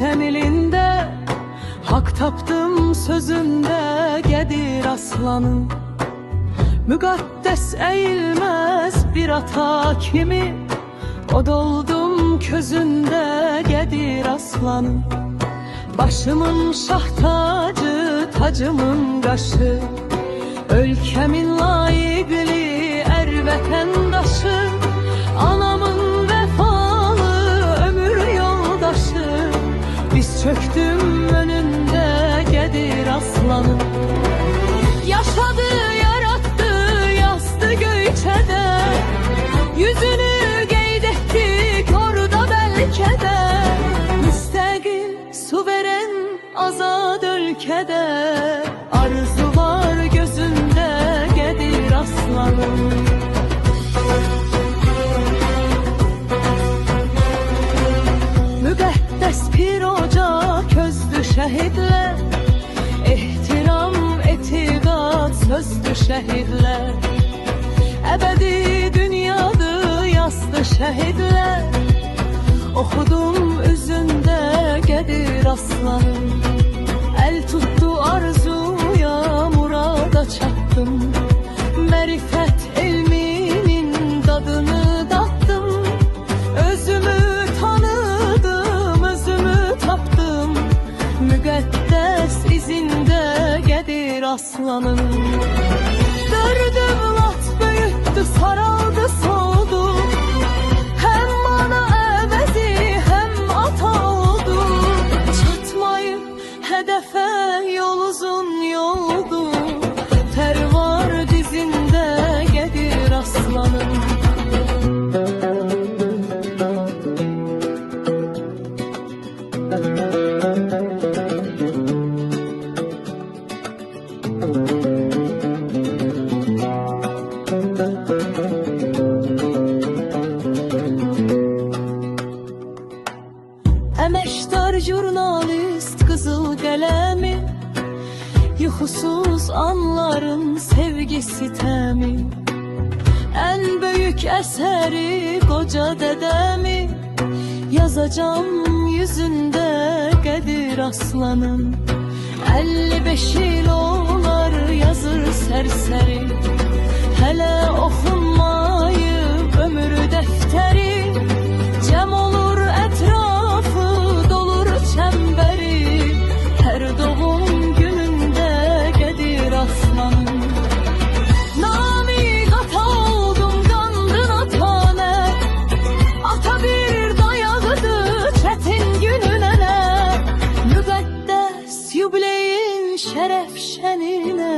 vətən ilində, haqq tapdım sözündə, Qədir aslanım. Müqəddəs əyilməz bir ata kimi, od oldum közündə, Qədir aslanım. Başımın şah tacı, tacımın qaşı, ölkəmin layiqli ər vətəndaşı, anamın vəfalı ömür yoldaşı. Biz çöktüm önündə, Qədir aslanım. Yaşadı, yarattı, yazdı göyçədə, yüzünü qeyd etdik orada bəlkə də. Müstəqil, suveren, azad ölkədə, arzu var gözündə, Qədir aslanım. Müqəddəs bir ocaq közdü şəhidlər, ehtiram, etiqad sözdü şəhidlər. Əbədi dünyadır yazdı şəhidlər, oxudum üzündə, Qədir aslanım. El tuttu arzuya, murada çatdım, mərifət elminin dadını dattım. Özümü tanıdım, özümü tapdım, müqəddəs izində, Qədir aslanım. Dördüm lat böyüttü, saraldı, soldu, hem bana əvəzi, hem ata oldu. Çatmayıb hədəfə, yol uzun yoldu, tər var dizində, Qədir aslanım. Əməkdar jurnalist, qızıl qələmi, yuxusuz anların sevgisi təmi. Ən böyük əsəri qoca dədəmi, yazacam yüzündə, Qədir aslanım. 55 il olar yazır sərsəri, hələ oxunmayıb ömür dəftəri. Cəm olur ətrafı, dolur çəmbəri, hər doğum günündə, Qədir aslanım. Namiq ata oldum, qandın atanə, ata bir dayağıdır çətin gününə. Müqəddəs yubileyin şərəf şəninə,